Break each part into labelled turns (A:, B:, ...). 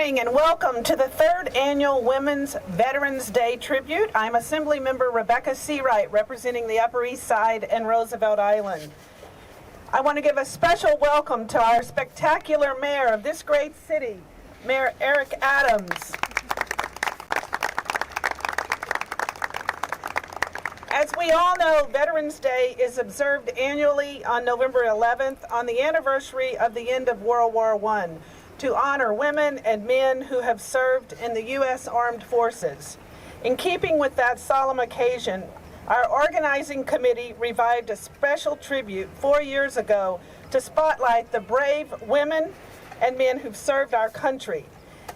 A: morning and welcome to the third annual Women's Veterans Day Tribute. I'm Assemblymember Rebecca Seawright, representing the Upper East Side and Roosevelt Island. I want to give a special welcome to our spectacular mayor of this great city, Mayor Eric Adams. As we all know, Veterans Day is observed annually on November 11th on the anniversary of the end of World War I to honor women and men who have served in the U.S. Armed Forces. In keeping with that solemn occasion, our organizing committee revived a special tribute 4 years ago to spotlight the brave women and men who've served our country.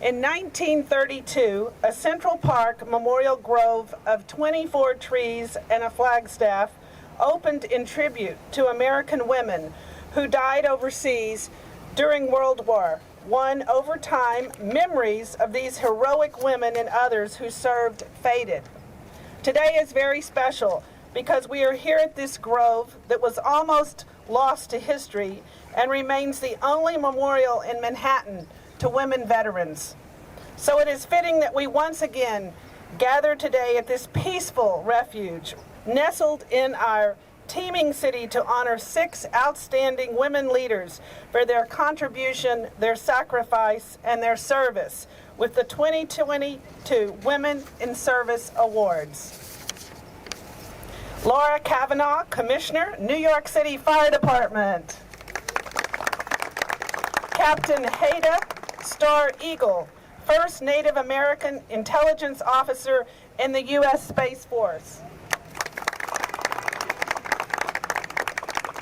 A: In 1932, a Central Park memorial grove of 24 trees and a flagstaff opened in tribute to American women who died overseas during World War I. Over time, memories of these heroic women and others who served faded. Today is very special because we are here at this grove that was almost lost to history and remains the only memorial in Manhattan to women veterans. So it is fitting that we once again gather today at this peaceful refuge, nestled in our teeming city, to honor 6 outstanding women leaders for their contribution, their sacrifice, and their service with the 2022 Women in Service Awards. Laura Kavanaugh, Commissioner, New York City Fire Department. Captain Haida Star Eagle, First Native American Intelligence Officer in the U.S. Space Force.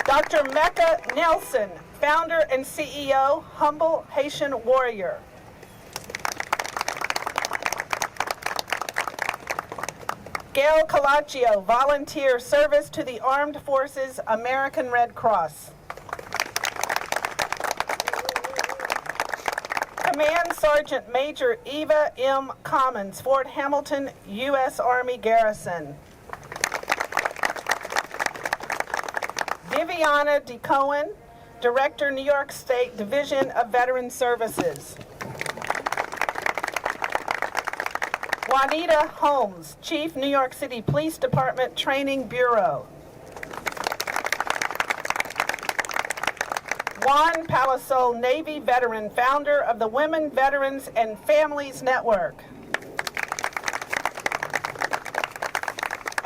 A: Dr. Mecca Nelson, Founder and CEO, Humble Haitian Warrior. Gayle Colacicco, Volunteer Service to the Armed Forces, American Red Cross. Command Sergeant Major Eva M. Commons, Fort Hamilton, U.S. Army Garrison. Viviana DeCohen, Director, New York State Division of Veteran Services. Juanita Holmes, Chief, New York City Police Department Training Bureau. Juan Palisol, Navy veteran, founder of the Women, Veterans, and Families Network.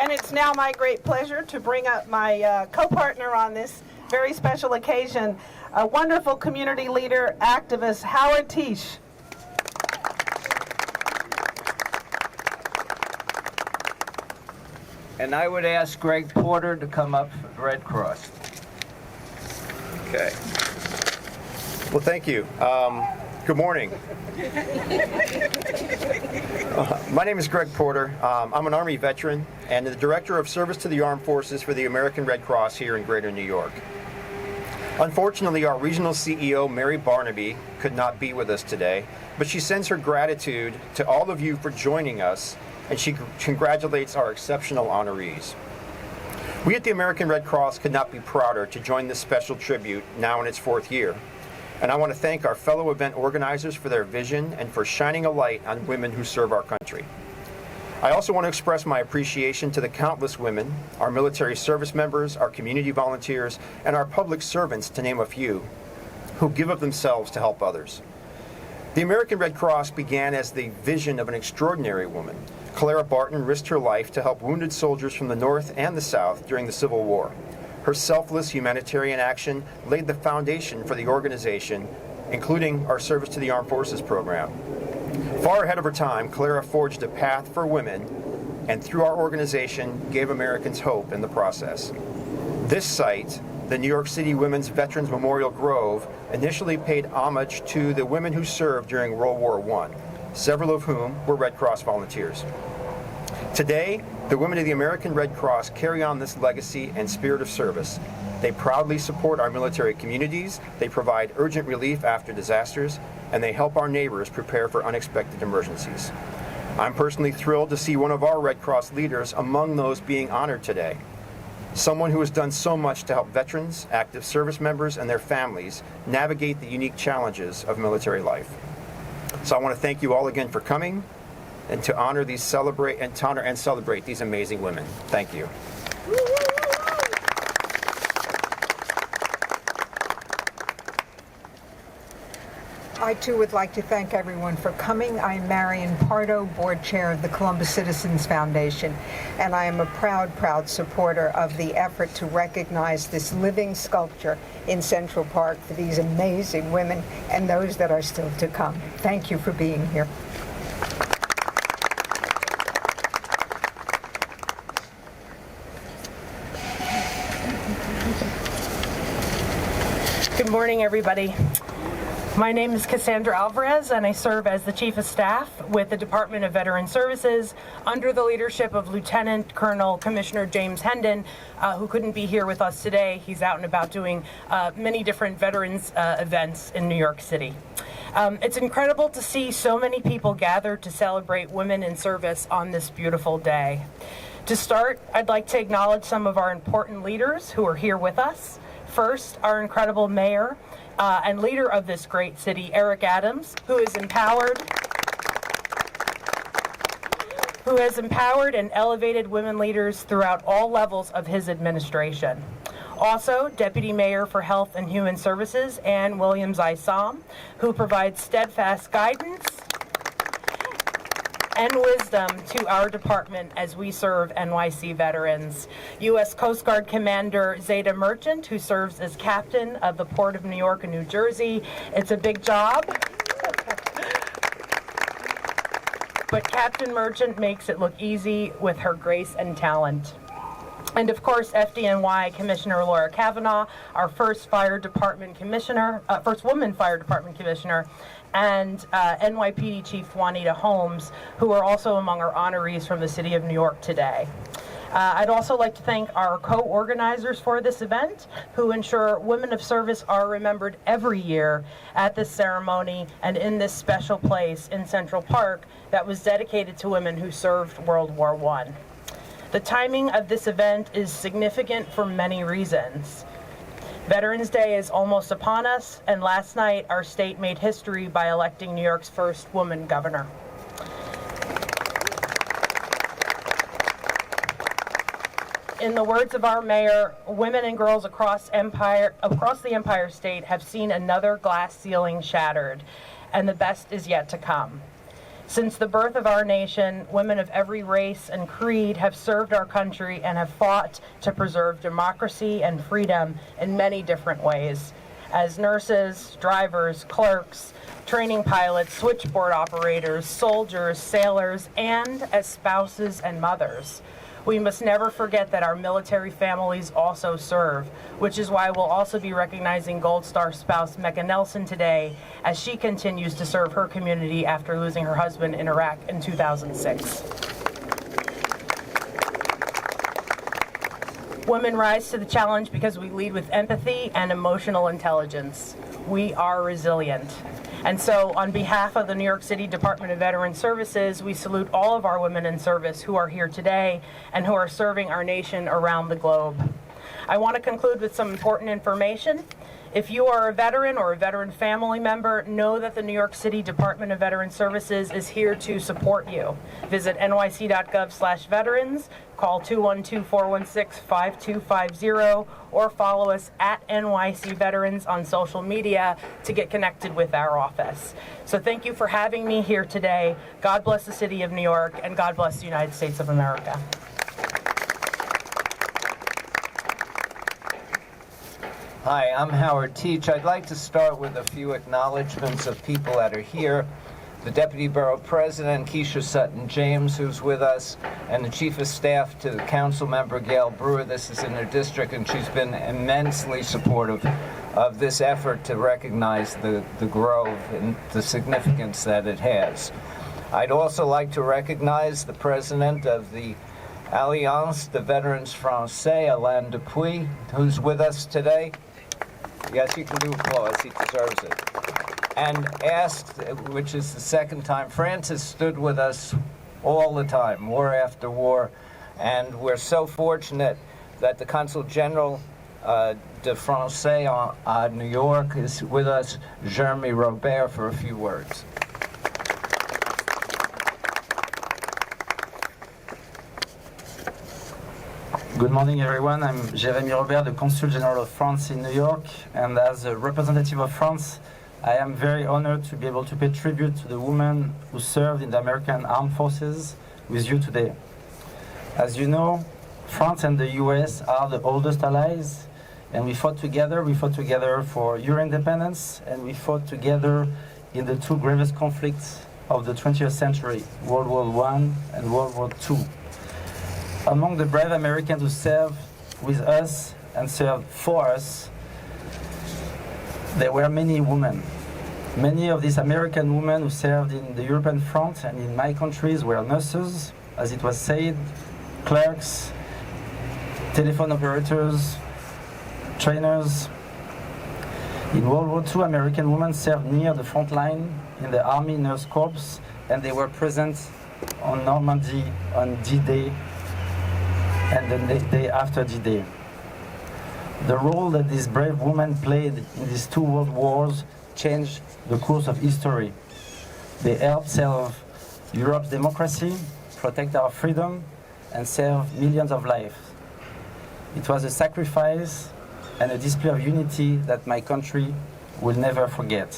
A: And it's now my great pleasure to bring up my co-partner on this very special occasion, a wonderful community leader, activist, Howard Tisch.
B: And I would ask Greg Porter to come up for the Red Cross.
C: Okay. Well, thank you. Good morning. My name is Greg Porter. I'm an Army veteran and the Director of Service to the Armed Forces for the American Red Cross here in Greater New York. Unfortunately, our regional CEO, Mary Barnaby, could not be with us today, but she sends her gratitude to all of you for joining us, and she congratulates our exceptional honorees. We at the American Red Cross could not be prouder to join this special tribute now in its 4th year. And I want to thank our fellow event organizers for their vision and for shining a light on women who serve our country. I also want to express my appreciation to the countless women, our military service members, our community volunteers, and our public servants, to name a few, who give of themselves to help others. The American Red Cross began as the vision of an extraordinary woman. Clara Barton risked her life to help wounded soldiers from the North and the South during the Civil War. Her selfless humanitarian action laid the foundation for the organization, including our Service to the Armed Forces program. Far ahead of her time, Clara forged a path for women, and through our organization, gave Americans hope in the process. This site, the New York City Women's Veterans Memorial Grove, initially paid homage to the women who served during World War I, several of whom were Red Cross volunteers. Today, the women of the American Red Cross carry on this legacy and spirit of service. They proudly support our military communities, they provide urgent relief after disasters, and they help our neighbors prepare for unexpected emergencies. I'm personally thrilled to see one of our Red Cross leaders among those being honored today. Someone who has done so much to help veterans, active service members, and their families navigate the unique challenges of military life. So I want to thank you all again for coming and to honor and celebrate these amazing women. Thank you.
D: I too would like to thank everyone for coming. I'm Marion Pardo, Board Chair of the Columbus Citizens Foundation, and I am a proud supporter of the effort to recognize this living sculpture in Central Park for these amazing women and those that are still to come. Thank you for being here.
E: Good morning, everybody. My name is Cassandra Alvarez, and I serve as the Chief of Staff with the Department of Veteran Services under the leadership of Lieutenant Colonel Commissioner James Hendon, who couldn't be here with us today. He's out and about doing many different veterans events in New York City. It's incredible to see so many people gather to celebrate women in service on this beautiful day. To start, I'd like to acknowledge some of our important leaders who are here with us. First, our incredible mayor and leader of this great city, Eric Adams, who has empowered and elevated women leaders throughout all levels of his administration. Also, Deputy Mayor for Health and Human Services, Ann Williams-Isam, who provides steadfast guidance and wisdom to our department as we serve NYC veterans. U.S. Coast Guard Commander Zeta Merchant, who serves as captain of the Port of New York and New Jersey. It's a big job, but Captain Merchant makes it look easy with her grace and talent. And of course, FDNY Commissioner Laura Kavanaugh, our first woman fire department commissioner, and NYPD Chief Juanita Holmes, who are also among our honorees from the City of New York today. I'd also like to thank our co-organizers for this event, who ensure women of service are remembered every year at this ceremony and in this special place in Central Park that was dedicated to women who served World War I. The timing of this event is significant for many reasons. Veterans Day is almost upon us, and last night our state made history by electing New York's first woman governor. In the words of our mayor, women and girls across the Empire State have seen another glass ceiling shattered, and the best is yet to come. Since the birth of our nation, women of every race and creed have served our country and have fought to preserve democracy and freedom in many different ways. As nurses, drivers, clerks, training pilots, switchboard operators, soldiers, sailors, and as spouses and mothers. We must never forget that our military families also serve, which is why we'll also be recognizing Gold Star spouse Mecca Nelson today as she continues to serve her community after losing her husband in Iraq in 2006. Women rise to the challenge because we lead with empathy and emotional intelligence. We are resilient. And so, on behalf of the New York City Department of Veteran Services, we salute all of our women in service who are here today and who are serving our nation around the globe. I want to conclude with some important information. If you are a veteran or a veteran family member, know that the New York City Department of Veteran Services is here to support you. Visit nyc.gov/veterans, call 212-416-5250, or follow us at NYC Veterans on social media to get connected with our office. So thank you for having me here today. God bless the City of New York, and God bless the United States of America.
B: Hi, I'm Howard Teach. I'd like to start with a few acknowledgments of people that are here. The Deputy Borough President, Keisha Sutton-James, who's with us, and the Chief of Staff to the Council Member, Gail Brewer. This is in her district, and she's been immensely supportive of this effort to recognize the Grove and the significance that it has. I'd also like to recognize the President of the Alliance de Veterans Français, Alain Dupuis, who's with us today. Yes, you can do applause. He deserves it. And asked, which is the second time, Francis stood with us all the time, war after war, and we're so fortunate that the Consul General de Français New York is with us, Jeremy Robert, for a few words.
F: Good morning, everyone. I'm Jérémy Robert, the Consul General of France in New York, and as a representative of France, I am very honored to be able to pay tribute to the women who served in the American Armed Forces with you today. As you know, France and the US are the oldest allies, and we fought together. We fought together for your independence, and we fought together in the two gravest conflicts of the 20th century, World War I and World War II. Among the brave Americans who served with us and served for us, there were many women. Many of these American women who served in the European front and in my countries were nurses, as it was said, clerks, telephone operators, trainers. In World War II, American women served near the front line in the Army Nurse Corps, and they were present on Normandy on D-Day and the day after D-Day. The role that these brave women played in these two world wars changed the course of history. They helped save Europe's democracy, protect our freedom, and save millions of lives. It was a sacrifice and a display of unity that my country will never forget.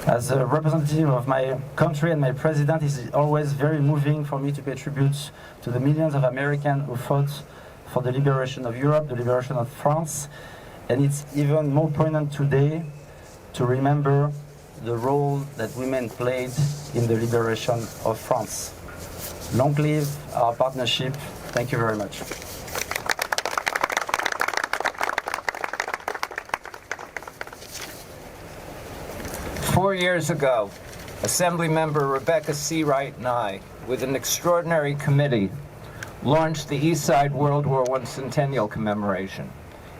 F: As a representative of my country and my president, it is always very moving for me to pay tribute to the millions of Americans who fought for the liberation of Europe, the liberation of France, and it's even more poignant today to remember the role that women played in the liberation of France. Long live our partnership. Thank you very much.
B: Four years ago, Assemblymember Rebecca Seawright and I, with an extraordinary committee, launched the East Side World War I Centennial Commemoration,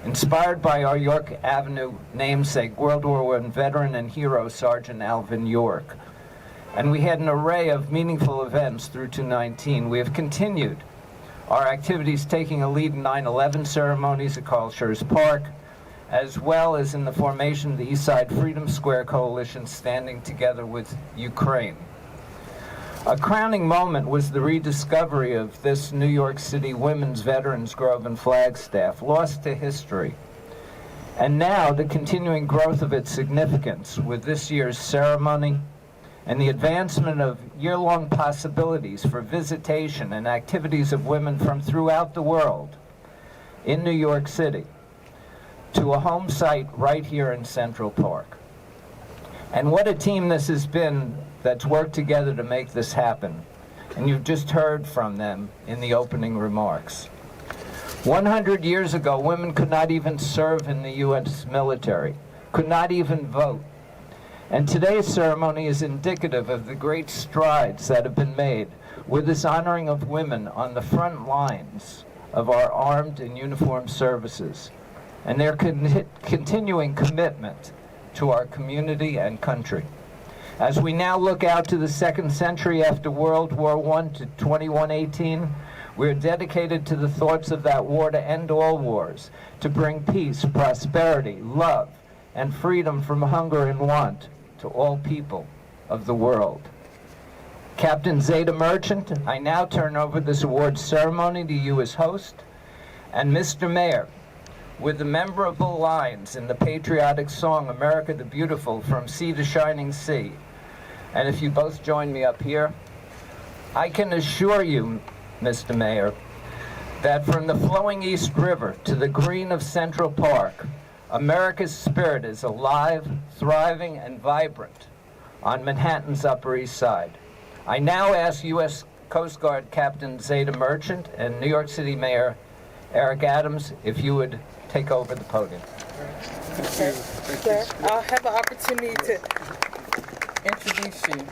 B: inspired by our York Avenue namesake, World War I veteran and hero Sergeant Alvin York. And we had an array of meaningful events through 2019. We have continued our activities taking a lead in 9/11 ceremonies at Carl Schurz Park, as well as in the formation of the East Side Freedom Square Coalition, standing together with Ukraine. A crowning moment was the rediscovery of this New York City Women's Veterans Grove in Flagstaff, lost to history. And now the continuing growth of its significance with this year's ceremony and the advancement of year-long possibilities for visitation and activities of women from throughout the world in New York City to a home site right here in Central Park. And what a team this has been that's worked together to make this happen. And you've just heard from them in the opening remarks. 100 years ago, women could not even serve in the U.S. military, could not even vote. And today's ceremony is indicative of the great strides that have been made with this honoring of women on the front lines of our armed and uniformed services, and their continuing commitment to our community and country. As we now look out to the second century after World War I to 2118, we are dedicated to the thoughts of that war to end all wars, to bring peace, prosperity, love, and freedom from hunger and want to all people of the world. Captain Zeta Merchant, I now turn over this awards ceremony to you as host, and Mr. Mayor, with the memorable lines in the patriotic song, America the Beautiful, From Sea to Shining Sea. And if you both join me up here, I can assure you, Mr. Mayor, that from the flowing East River to the green of Central Park, America's spirit is alive, thriving, and vibrant on Manhattan's Upper East Side. I now ask U.S. Coast Guard Captain Zeta Merchant and New York City Mayor Eric Adams if you would take over the podium.
G: Sir, I'll have an opportunity to introduce you.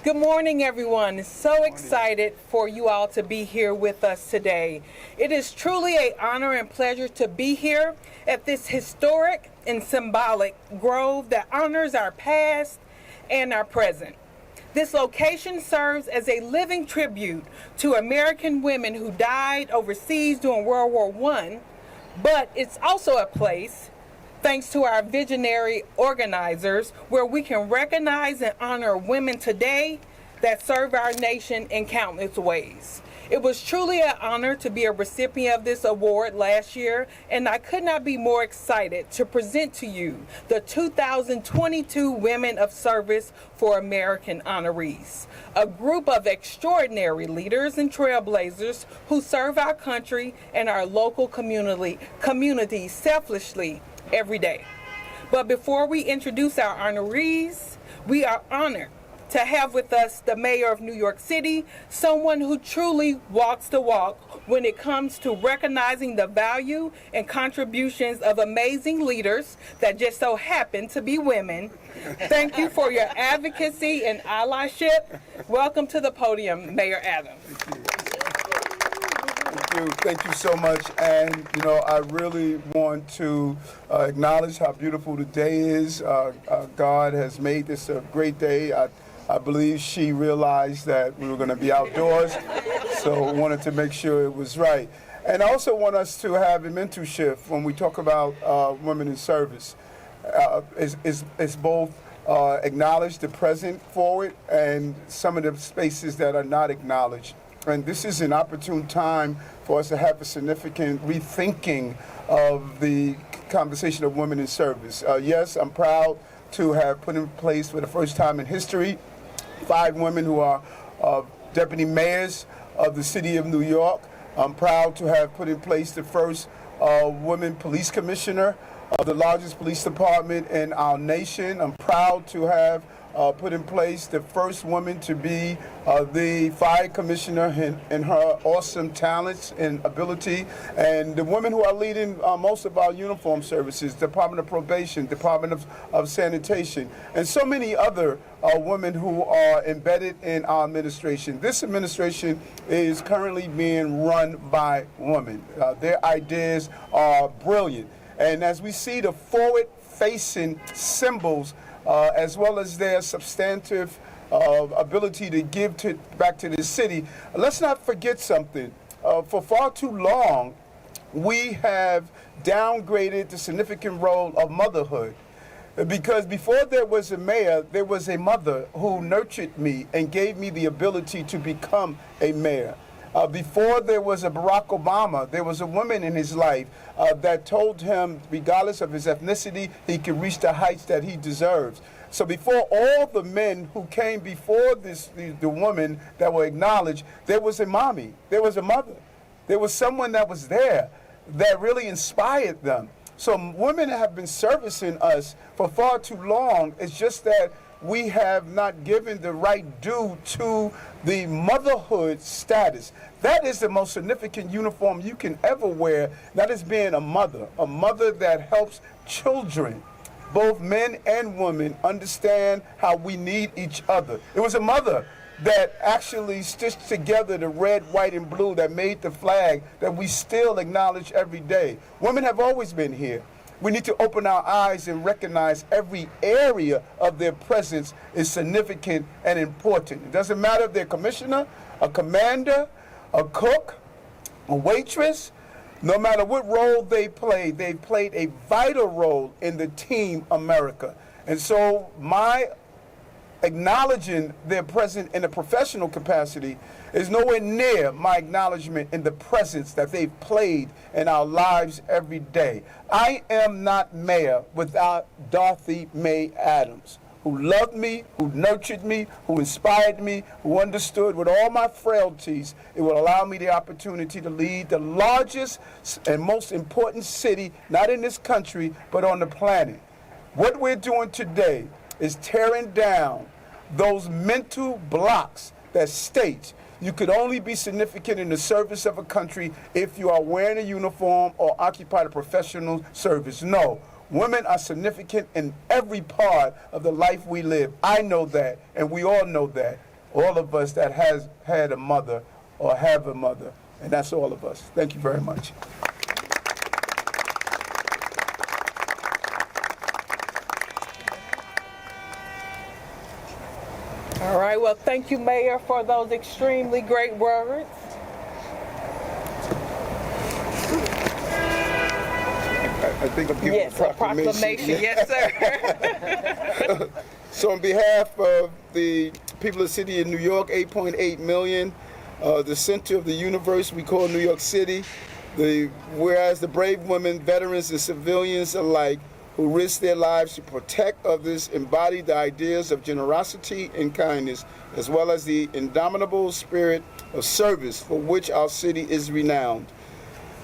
G: Good morning, everyone. So excited for you all to be here with us today. It is truly an honor and pleasure to be here at this historic and symbolic grove that honors our past and our present. This location serves as a living tribute to American women who died overseas during World War I, but it's also a place, thanks to our visionary organizers, where we can recognize and honor women today that serve our nation in countless ways. It was truly an honor to be a recipient of this award last year, and I could not be more excited to present to you the 2022 Women of Service for American Honorees, a group of extraordinary leaders and trailblazers who serve our country and our local community selflessly every day. But before we introduce our honorees, we are honored to have with us the Mayor of New York City, someone who truly walks the walk when it comes to recognizing the value and contributions of amazing leaders that just so happen to be women. Thank you for your advocacy and allyship. Welcome to the podium, Mayor Adams.
H: Thank you so much. And, I really want to acknowledge how beautiful the day is. God has made this a great day. I believe she realized that we were going to be outdoors, so wanted to make sure it was right. And I also want us to have a mental shift when we talk about women in service. It's both acknowledge the present forward and some of the spaces that are not acknowledged. And this is an opportune time for us to have a significant rethinking of the conversation of women in service. Yes, I'm proud to have put in place for the first time in history 5 women who are deputy mayors of the city of New York. I'm proud to have put in place the first woman police commissioner of the largest police department in our nation. I'm proud to have put in place the first woman to be the fire commissioner in her awesome talents and ability, and the women who are leading most of our uniform services, Department of Probation, Department of Sanitation, and so many other women who are embedded in our administration. This administration is currently being run by women. Their ideas are brilliant, and as we see the forward-facing symbols as well as their substantive ability to give back to the city, let's not forget something. For far too long, we have downgraded the significant role of motherhood. Because before there was a mayor, there was a mother who nurtured me and gave me the ability to become a mayor. Before there was a Barack Obama, there was a woman in his life that told him, regardless of his ethnicity, he could reach the heights that he deserves. So before all the men who came before the woman that were acknowledged, there was a mommy, there was a mother, there was someone that was there that really inspired them. So women have been servicing us for far too long. It's just that we have not given the right due to the motherhood status. That is the most significant uniform you can ever wear. That is being a mother that helps children, both men and women, understand how we need each other. It was a mother that actually stitched together the red, white, and blue that made the flag that we still acknowledge every day. Women have always been here. We need to open our eyes and recognize every area of their presence is significant and important. It doesn't matter if they're a commissioner, a commander, a cook, a waitress. No matter what role they play, they've played a vital role in the team America. And so my acknowledging their presence in a professional capacity is nowhere near my acknowledgement in the presence that they've played in our lives every day. I am not mayor without Dorothy Mae Adams, who loved me, who nurtured me, who inspired me, who understood with all my frailties, it will allow me the opportunity to lead the largest and most important city, not in this country, but on the planet. What we're doing today is tearing down those mental blocks that state you could only be significant in the service of a country if you are wearing a uniform or occupy a professional service. No, women are significant in every part of the life we live. I know that, and we all know that. All of us that has had a mother or have a mother, and that's all of us. Thank you very much.
G: All right, well, thank you, Mayor, for those extremely great words.
H: I think I'm giving
G: Yes, a proclamation. Yes, sir.
H: So on behalf of the people of the city of New York, 8.8 million, the center of the universe we call New York City. Whereas the brave women, veterans, and civilians alike who risk their lives to protect others embody the ideas of generosity and kindness, as well as the indomitable spirit of service for which our city is renowned.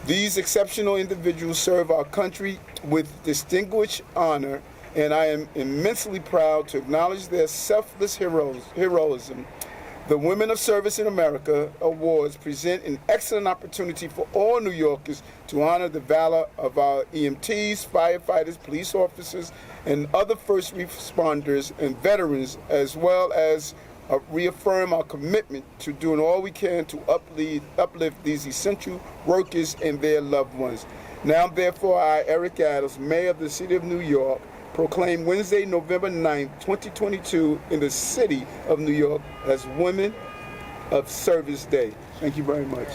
H: These exceptional individuals serve our country with distinguished honor, and I am immensely proud to acknowledge their selfless heroism. The Women of Service in America Awards present an excellent opportunity for all New Yorkers to honor the valor of our EMTs, firefighters, police officers, and other first responders and veterans, as well as reaffirm our commitment to doing all we can to uplift these essential workers and their loved ones. Now, therefore, I, Eric Adams, Mayor of the City of New York, proclaim Wednesday, November 9th, 2022 in the City of New York as Women of Service Day. Thank you very much.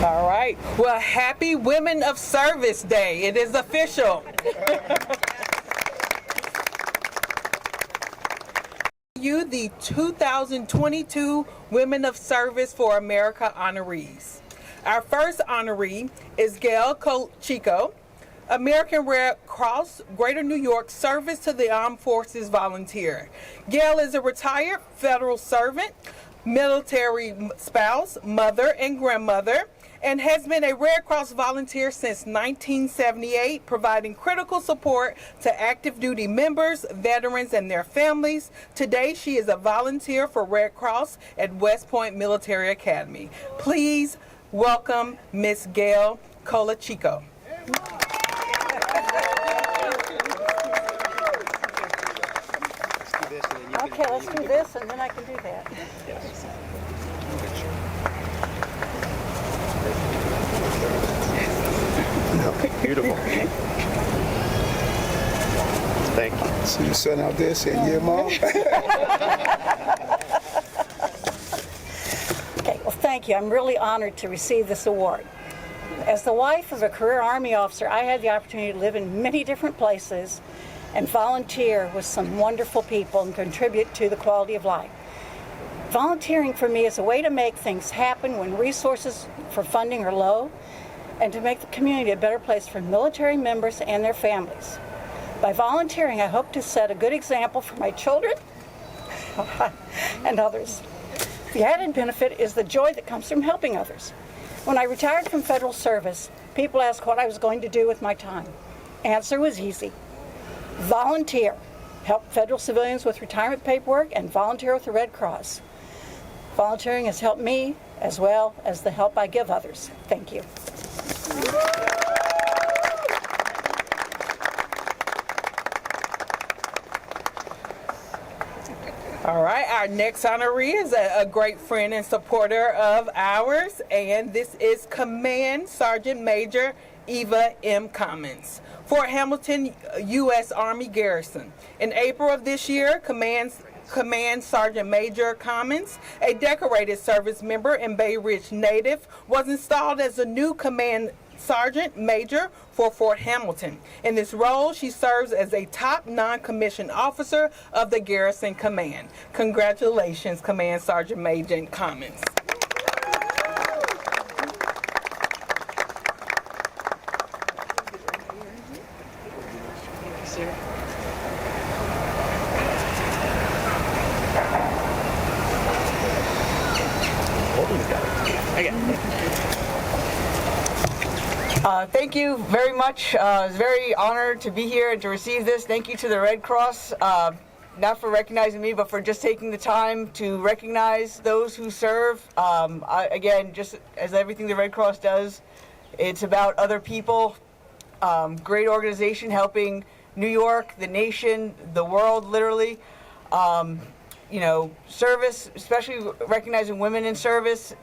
G: All right. Well, happy Women of Service Day. It is official. You, the 2022 Women of Service for America honorees. Our first honoree is Gayle Colacicco, American Red Cross, Greater New York Service to the Armed Forces volunteer. Gayle is a retired federal servant, military spouse, mother, and grandmother, and has been a Red Cross volunteer since 1978, providing critical support to active duty members, veterans, and their families. Today, she is a volunteer for Red Cross at West Point Military Academy. Please welcome Miss Gayle Colacicco.
I: Okay, let's do this, and then I can do that.
C: Beautiful. Thank you.
H: See your son out there saying, yeah, Mom?
I: Okay, well, thank you. I'm really honored to receive this award. As the wife of a career Army officer, I had the opportunity to live in many different places and volunteer with some wonderful people and contribute to the quality of life. Volunteering for me is a way to make things happen when resources for funding are low, and to make the community a better place for military members and their families. By volunteering, I hope to set a good example for my children and others. The added benefit is the joy that comes from helping others. When I retired from federal service, people asked what I was going to do with my time. Answer was easy. Volunteer. Help federal civilians with retirement paperwork and volunteer with the Red Cross. Volunteering has helped me as well as the help I give others. Thank you.
G: All right, our next honoree is a great friend and supporter of ours, and this is Command Sergeant Major Eva M. Commons, Fort Hamilton, U.S. Army Garrison. In April of this year, Command Sergeant Major Commons, a decorated service member and Bay Ridge native, was installed as a new Command Sergeant Major for Fort Hamilton. In this role, she serves as a top non-commissioned officer of the Garrison Command. Congratulations, Command Sergeant Major Commons.
J: Thank you very much. I was very honored to be here and to receive this. Thank you to the Red Cross, not for recognizing me, but for just taking the time to recognize those who serve. Again, just as everything the Red Cross does, it's about other people. Great organization helping New York, the nation, the world, literally. Service, especially recognizing women in service,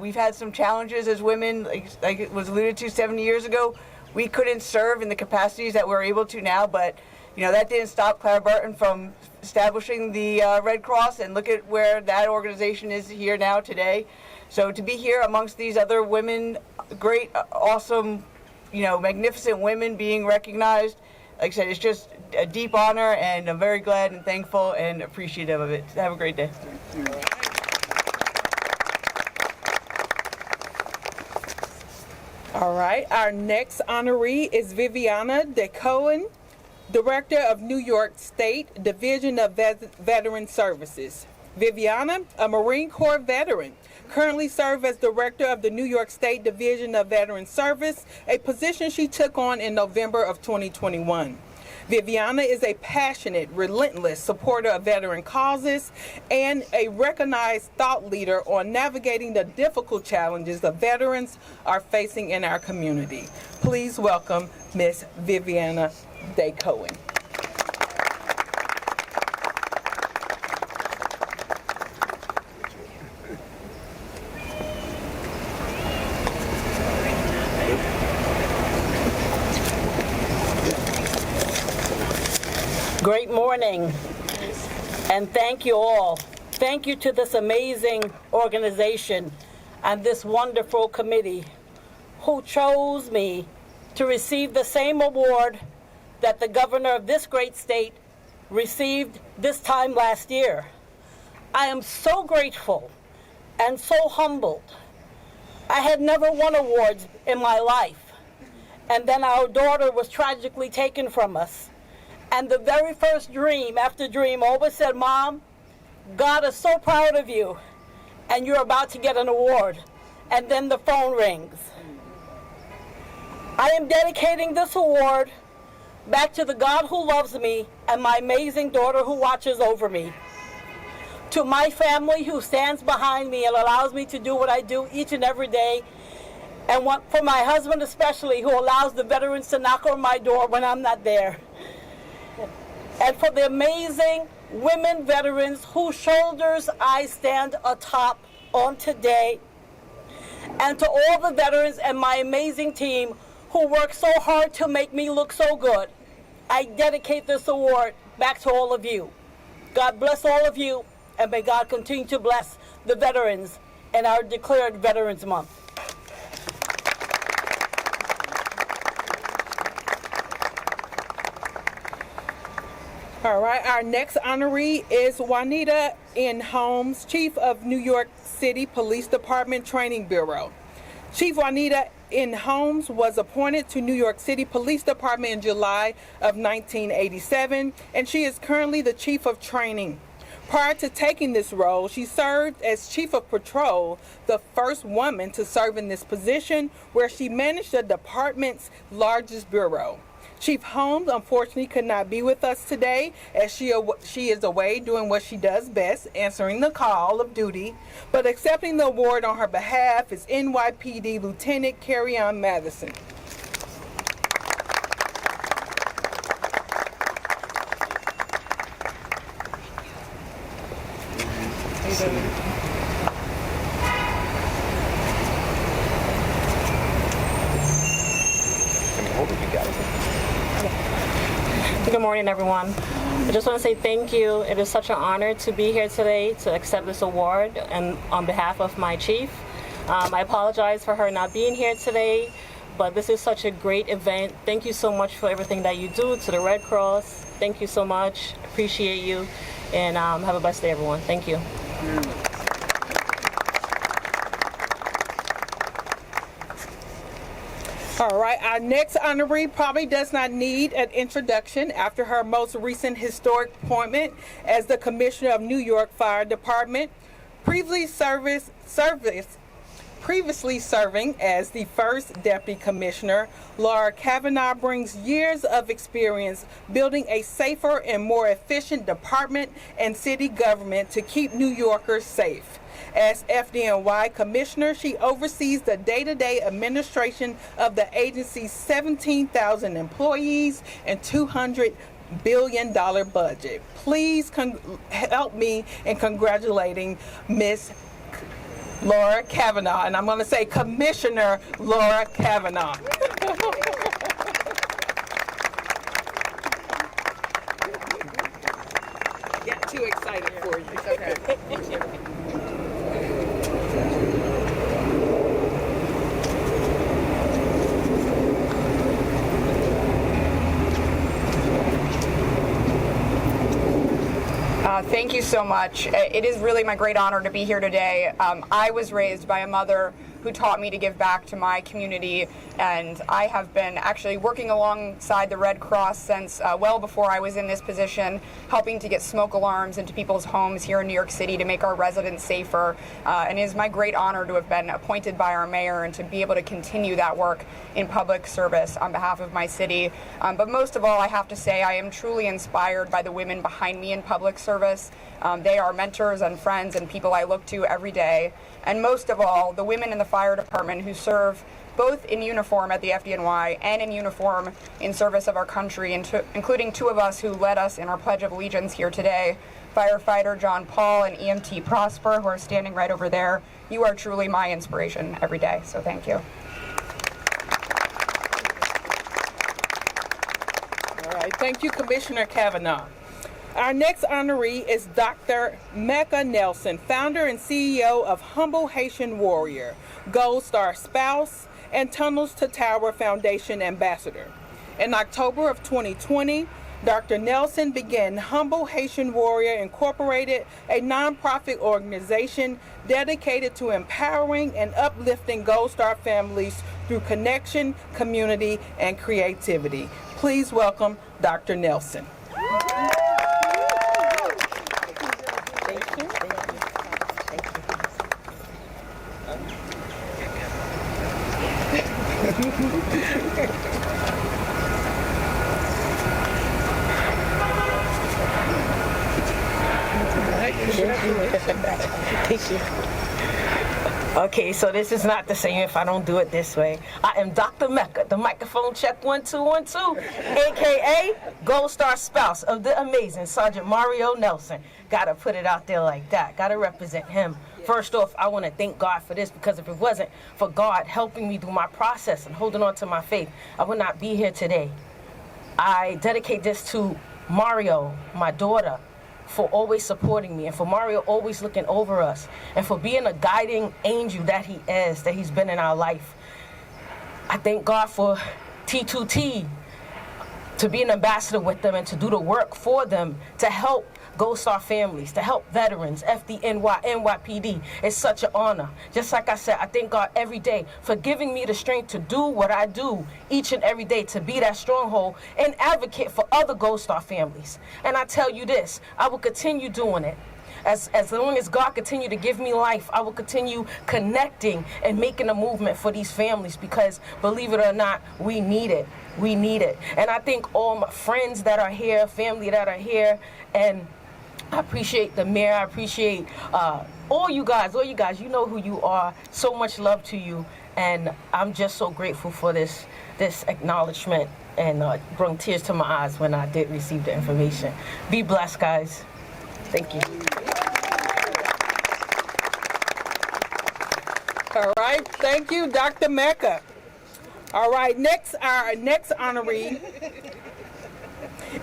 J: We've had some challenges as women, like it was alluded to 70 years ago. We couldn't serve in the capacities that we're able to now, but that didn't stop Clara Barton from establishing the Red Cross, and look at where that organization is here now today. So to be here amongst these other women, great, awesome, magnificent women being recognized, like I said, it's just a deep honor, and I'm very glad and thankful and appreciative of it. Have a great day.
H: Thank you.
G: All right, our next honoree is Viviana DeCohen, Director of New York State Division of Veteran Services. Viviana, a Marine Corps veteran, currently serves as Director of the New York State Division of Veteran Service, a position she took on in November of 2021. Viviana is a passionate, relentless supporter of veteran causes and a recognized thought leader on navigating the difficult challenges the veterans are facing in our community. Please welcome Miss Viviana DeCohen.
K: Great morning, and thank you all. Thank you to this amazing organization and this wonderful committee who chose me to receive the same award that the governor of this great state received this time last year. I am so grateful and so humbled. I had never won awards in my life, and then our daughter was tragically taken from us. And the very first dream after dream always said, Mom, God is so proud of you, and you're about to get an award. And then the phone rings. I am dedicating this award back to the God who loves me and my amazing daughter who watches over me. To my family who stands behind me and allows me to do what I do each and every day. And for my husband especially, who allows the veterans to knock on my door when I'm not there. And for the amazing women veterans whose shoulders I stand atop on today. And to all the veterans and my amazing team who work so hard to make me look so good, I dedicate this award back to all of you. God bless all of you, and may God continue to bless the veterans in our declared Veterans Month.
G: All right, our next honoree is Juanita N. Holmes, Chief of New York City Police Department Training Bureau. Chief Juanita N. Holmes was appointed to New York City Police Department in July of 1987, and she is currently the Chief of Training. Prior to taking this role, she served as Chief of Patrol, the first woman to serve in this position, where she managed the department's largest bureau. Chief Holmes unfortunately could not be with us today, as she is away doing what she does best, answering the call of duty, but accepting the award on her behalf is NYPD Lieutenant Carrie-Ann Matheson.
K: Good morning, everyone. I just want to say thank you. It is such an honor to be here today to accept this award, and on behalf of my chief. I apologize for her not being here today, but this is such a great event. Thank you so much for everything that you do to the Red Cross. Thank you so much. Appreciate you, and have a blessed day, everyone. Thank you.
G: All right, our next honoree probably does not need an introduction after her most recent historic appointment as the Commissioner of New York Fire Department, previously serving as the first Deputy Commissioner. Laura Kavanaugh brings years of experience building a safer and more efficient department and city government to keep New Yorkers safe. As FDNY Commissioner, she oversees the day-to-day administration of the agency's 17,000 employees and $200 billion budget. Please help me in congratulating Ms. Laura Kavanaugh. And I'm going to say Commissioner Laura Kavanaugh. Get too excited for you. Okay.
L: Thank you so much. It is really my great honor to be here today. I was raised by a mother who taught me to give back to my community, and I have been actually working alongside the Red Cross since well before I was in this position, helping to get smoke alarms into people's homes here in New York City to make our residents safer. And it is my great honor to have been appointed by our mayor and to be able to continue that work in public service on behalf of my city. But most of all, I have to say I am truly inspired by the women behind me in public service. They are mentors and friends and people I look to every day. And most of all, the women in the fire department who serve both in uniform at the FDNY and in uniform in service of our country, including two of us who led us in our Pledge of Allegiance here today, firefighter John Paul and EMT Prosper, who are standing right over there. You are truly my inspiration every day, so thank you.
G: All right, thank you, Commissioner Kavanaugh. Our next honoree is Dr. Mecca Nelson, founder and CEO of Humble Haitian Warrior, Gold Star Spouse, and Tunnels to Tower Foundation Ambassador. In October of 2020, Dr. Nelson began Humble Haitian Warrior Incorporated, a nonprofit organization dedicated to empowering and uplifting Gold Star families through connection, community, and creativity. Please welcome Dr. Nelson.
K: Thank you. Okay, so this is not the same if I don't do it this way. I am Dr. Mecca, the microphone check 1212, aka Gold Star Spouse of the amazing Sergeant Mario Nelson. Gotta put it out there like that. Gotta represent him. First off, I want to thank God for this, because if it wasn't for God helping me through my process and holding on to my faith, I would not be here today. I dedicate this to Mario, my daughter, for always supporting me, and for Mario always looking over us, and for being a guiding angel that he is, that he's been in our life. I thank God for T2T, to be an ambassador with them and to do the work for them, to help Gold Star families, to help veterans, FDNY, NYPD. It's such an honor. Just like I said, I thank God every day for giving me the strength to do what I do each and every day, to be that stronghold and advocate for other Gold Star families. And I tell you this, I will continue doing it. As long as God continue to give me life, I will continue connecting and making a movement for these families, because believe it or not, we need it. We need it. And I thank all my friends that are here, family that are here, and I appreciate the mayor. I appreciate all you guys. You know who you are. So much love to you, and I'm just so grateful for this acknowledgement, and brought tears to my eyes when I did receive the information. Be blessed, guys. Thank you.
G: All right, thank you, Dr. Mecca. All right, our next honoree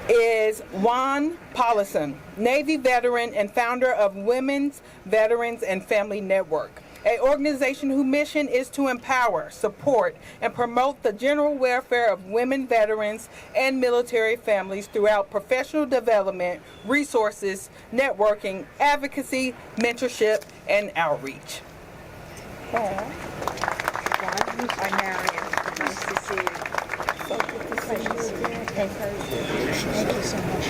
G: is Juan Paulison, Navy veteran and founder of Women's Veterans and Family Network, an organization whose mission is to empower, support, and promote the general welfare of women veterans and military families throughout professional development, resources, networking, advocacy, mentorship, and outreach.
D: I'm Marion. Nice to see you. So good to see you. Thank you so much.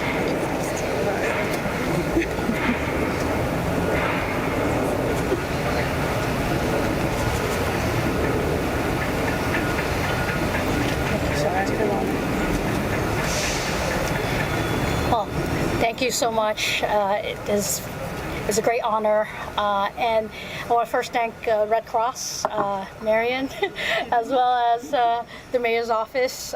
M: Well, thank you so much. It's a great honor, and I want to first thank Red Cross, Marion, as well as the mayor's office.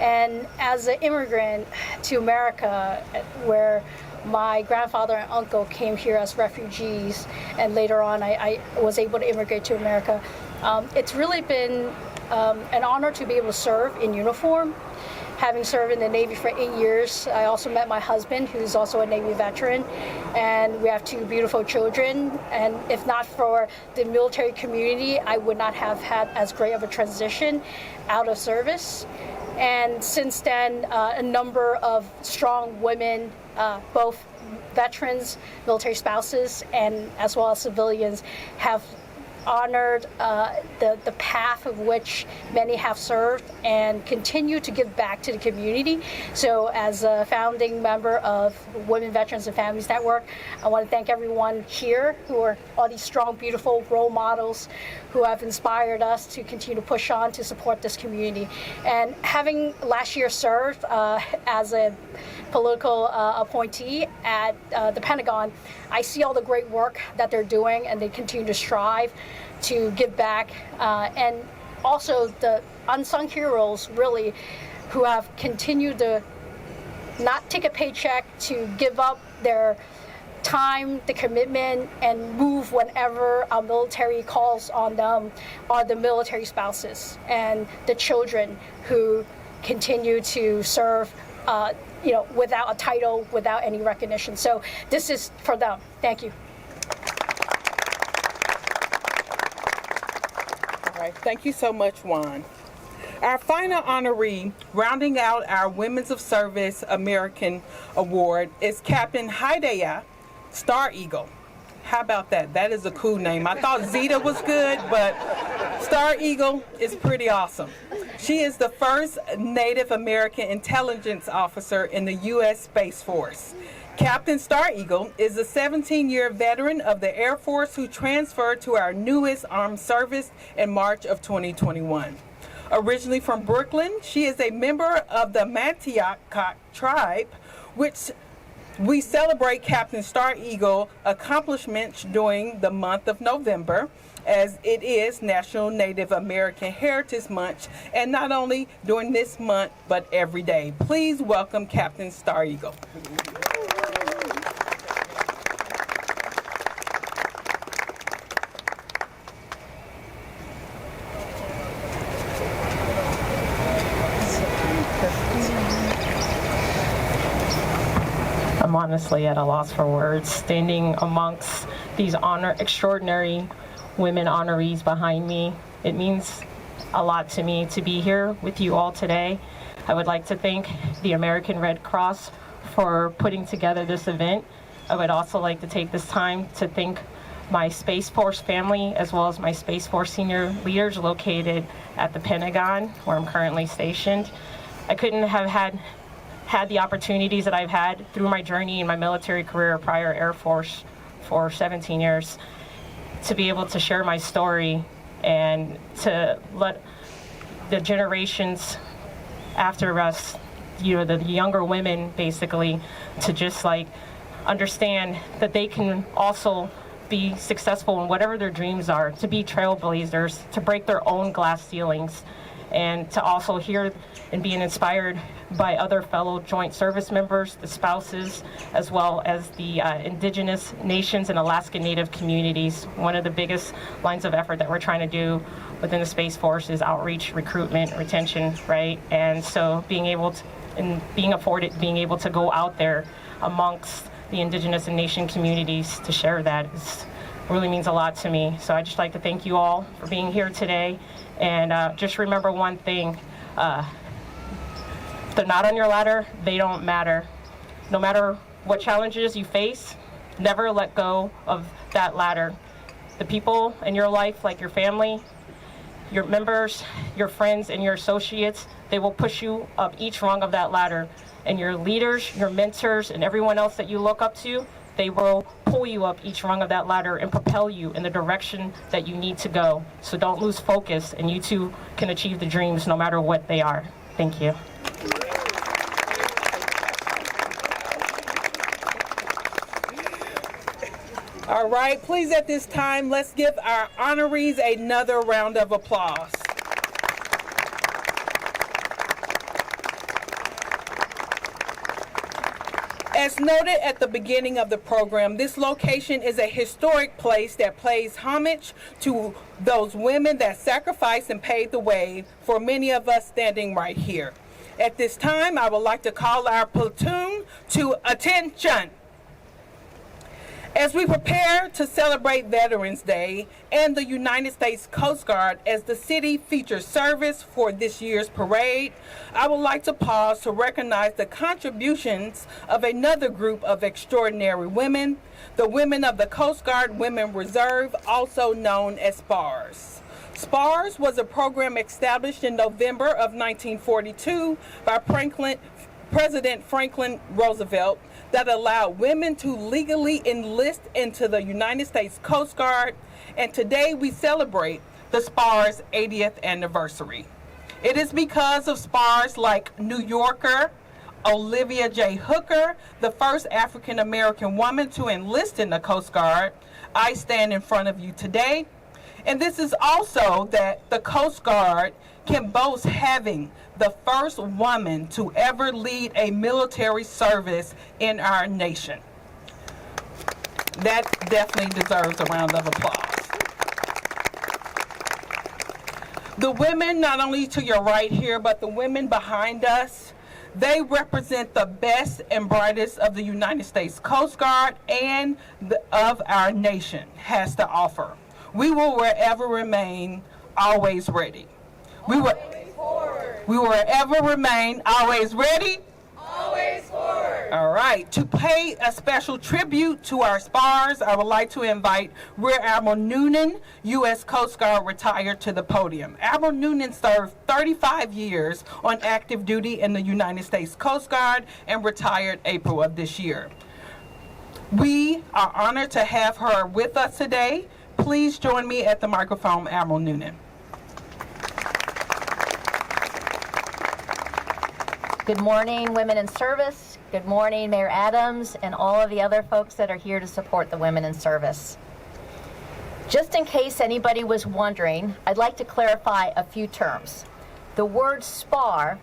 M: And as an immigrant to America, where my grandfather and uncle came here as refugees, and later on I was able to immigrate to America. It's really been an honor to be able to serve in uniform. Having served in the Navy for 8 years, I also met my husband, who's also a Navy veteran, and we have 2 beautiful children. And if not for the military community, I would not have had as great of a transition out of service. And since then, a number of strong women, both veterans, military spouses, and as well as civilians, have honored the path of which many have served and continue to give back to the community. So as a founding member of Women, Veterans, and Families Network, I want to thank everyone here who are all these strong, beautiful role models who have inspired us to continue to push on to support this community. And having last year served as a political appointee at the Pentagon, I see all the great work that they're doing, and they continue to strive to give back. And also the unsung heroes, really, who have continued to not take a paycheck, to give up their time, the commitment, and move whenever our military calls on them, are the military spouses and the children who continue to serve without a title, without any recognition. So this is for them. Thank you.
G: All right, thank you so much, Juan. Our final honoree, rounding out our Women's of Service American Award, is Captain Hidayah Star Eagle. How about that? That is a cool name. I thought Zeta was good, but Star Eagle is pretty awesome. She is the first Native American intelligence officer in the U.S. Space Force. Captain Star Eagle is a 17-year veteran of the Air Force who transferred to our newest armed service in March of 2021. Originally from Brooklyn, she is a member of the Mattiaca tribe, which we celebrate Captain Star Eagle accomplishments during the month of November, as it is National Native American Heritage Month, and not only during this month, but every day. Please welcome Captain Star Eagle.
E: I'm honestly at a loss for words, standing amongst these extraordinary women honorees behind me. It means a lot to me to be here with you all today. I would like to thank the American Red Cross for putting together this event. I would also like to take this time to thank my Space Force family, as well as my Space Force senior leaders located at the Pentagon, where I'm currently stationed. I couldn't have had the opportunities that I've had through my journey in my military career, prior Air Force for 17 years, to be able to share my story and to let the generations after us, the younger women basically, to just understand that they can also be successful in whatever their dreams are, to be trailblazers, to break their own glass ceilings, and to also hear and being inspired by other fellow joint service members, the spouses, as well as the indigenous nations and Alaska Native communities. One of the biggest lines of effort that we're trying to do within the Space Force is outreach, recruitment, retention, right? And so being able to go out there amongst the indigenous and nation communities to share that really means a lot to me. So I'd just like to thank you all for being here today. And just remember one thing, if they're not on your ladder, they don't matter. No matter what challenges you face, never let go of that ladder. The people in your life, like your family, your members, your friends, and your associates, they will push you up each rung of that ladder. And your leaders, your mentors, and everyone else that you look up to, they will pull you up each rung of that ladder and propel you in the direction that you need to go. So don't lose focus, and you too can achieve the dreams no matter what they are. Thank you.
G: All right, please at this time, let's give our honorees another round of applause. As noted at the beginning of the program, this location is a historic place that pays homage to those women that sacrificed and paved the way for many of us standing right here. At this time, I would like to call our platoon to attention. As we prepare to celebrate Veterans Day and the United States Coast Guard as the city features service for this year's parade, I would like to pause to recognize the contributions of another group of extraordinary women, the women of the Coast Guard Women Reserve, also known as SPARS. SPARS was a program established in November of 1942 by President Franklin Roosevelt that allowed women to legally enlist into the United States Coast Guard, and today we celebrate the SPARS 80th anniversary. It is because of SPARS like New Yorker Olivia J. Hooker, the first African American woman to enlist in the Coast Guard, I stand in front of you today. And this is also that the Coast Guard can boast having the first woman to ever lead a military service in our nation. That definitely deserves a round of applause. The women, not only to your right here, but the women behind us, they represent the best and brightest of the United States Coast Guard and of our nation has to offer. We will forever remain always ready. We will ever remain always ready. Always forward. All right. To pay a special tribute to our SPARS, I would like to invite Rear Admiral Noonan, U.S. Coast Guard retired, to the podium. Admiral Noonan served 35 years on active duty in the United States Coast Guard and retired April of this year. We are honored to have her with us today. Please join me at the microphone, Admiral Noonan.
N: Good morning, women in service. Good morning, Mayor Adams, and all of the other folks that are here to support the women in service. Just in case anybody was wondering, I'd like to clarify a few terms. The word spar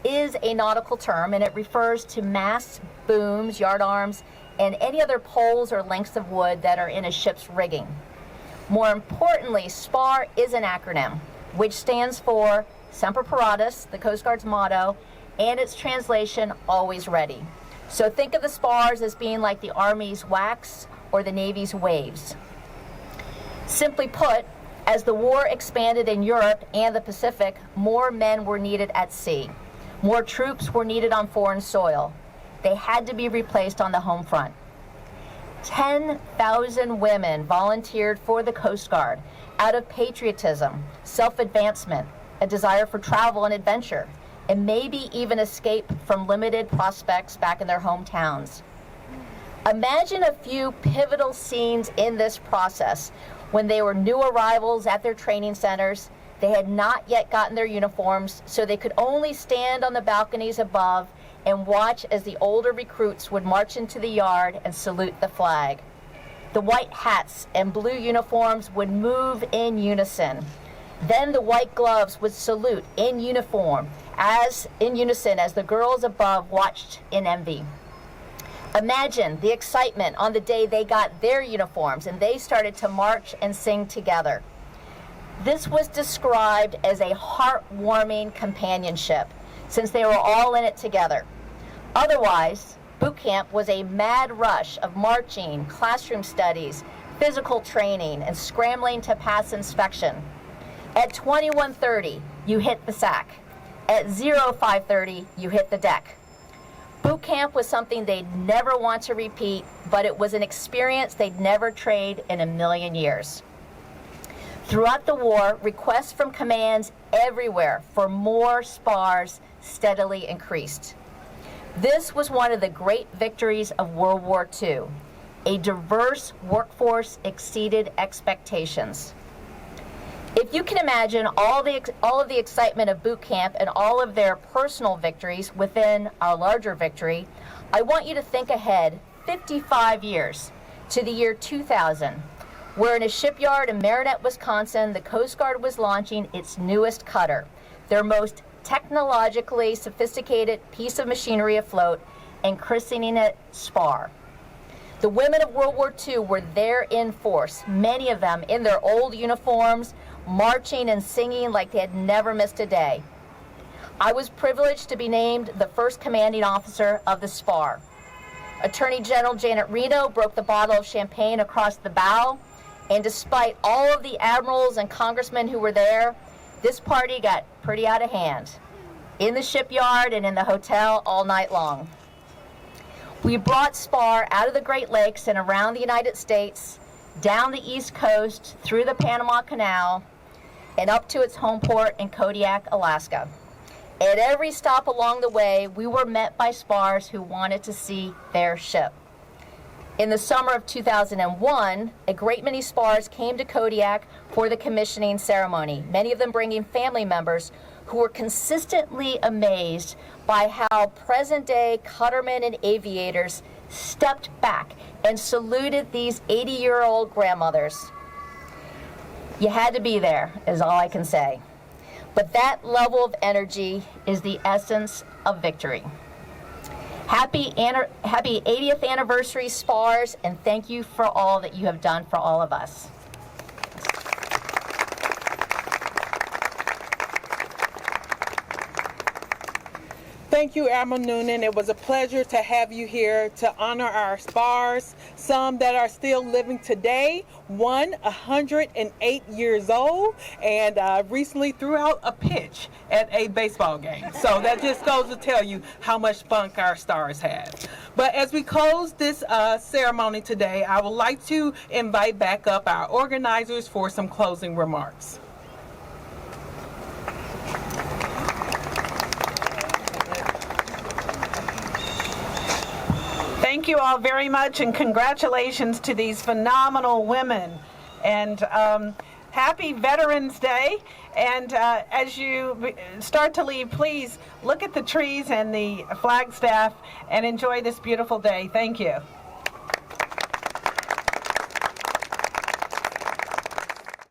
N: is a nautical term, and it refers to masts, booms, yardarms, and any other poles or lengths of wood that are in a ship's rigging. More importantly, SPAR is an acronym, which stands for Semper Paratus, the Coast Guard's motto, and its translation, always ready. So think of the SPARS as being like the Army's wax or the Navy's waves. Simply put, as the war expanded in Europe and the Pacific, more men were needed at sea. More troops were needed on foreign soil. They had to be replaced on the home front. 10,000 women volunteered for the Coast Guard out of patriotism, self-advancement, a desire for travel and adventure, and maybe even escape from limited prospects back in their hometowns. Imagine a few pivotal scenes in this process when they were new arrivals at their training centers. They had not yet gotten their uniforms, so they could only stand on the balconies above and watch as the older recruits would march into the yard and salute the flag. The white hats and blue uniforms would move in unison. Then the white gloves would salute in unison as the girls above watched in envy. Imagine the excitement on the day they got their uniforms and they started to march and sing together. This was described as a heartwarming companionship, since they were all in it together. Otherwise, boot camp was a mad rush of marching, classroom studies, physical training, and scrambling to pass inspection. At 21:30, you hit the sack. At 05:30, you hit the deck. Boot camp was something they'd never want to repeat, but it was an experience they'd never trade in a million years. Throughout the war, requests from commands everywhere for more SPARS steadily increased. This was one of the great victories of World War II. A diverse workforce exceeded expectations. If you can imagine all of the excitement of boot camp and all of their personal victories within our larger victory, I want you to think ahead 55 years to the year 2000, where in a shipyard in Marinette, Wisconsin, the Coast Guard was launching its newest cutter, their most technologically sophisticated piece of machinery afloat, and christening it SPAR. The women of World War II were there in force, many of them in their old uniforms, marching and singing like they had never missed a day. I was privileged to be named the first commanding officer of the SPAR. Attorney General Janet Reno broke the bottle of champagne across the bow, and despite all of the admirals and congressmen who were there, this party got pretty out of hand, in the shipyard and in the hotel all night long. We brought SPAR out of the Great Lakes and around the United States, down the East Coast, through the Panama Canal, and up to its home port in Kodiak, Alaska. At every stop along the way, we were met by SPARs who wanted to see their ship. In the summer of 2001, a great many SPARs came to Kodiak for the commissioning ceremony, many of them bringing family members who were consistently amazed by how present-day cuttermen and aviators stepped back and saluted these 80-year-old grandmothers. You had to be there, is all I can say. But that level of energy is the essence of victory. Happy 80th anniversary, SPARs, and thank you for all that you have done for all of us.
G: Thank you, Admiral Noonan. It was a pleasure to have you here to honor our SPARs, some that are still living today, one 108 years old, and recently threw out a pitch at a baseball game. So that just goes to tell you how much fun our stars have. But as we close this ceremony today, I would like to invite back up our organizers for some closing remarks.
A: Thank you all very much, and congratulations to these phenomenal women. And happy Veterans Day. And as you start to leave, please look at the trees and the Flagstaff and enjoy this beautiful day. Thank you.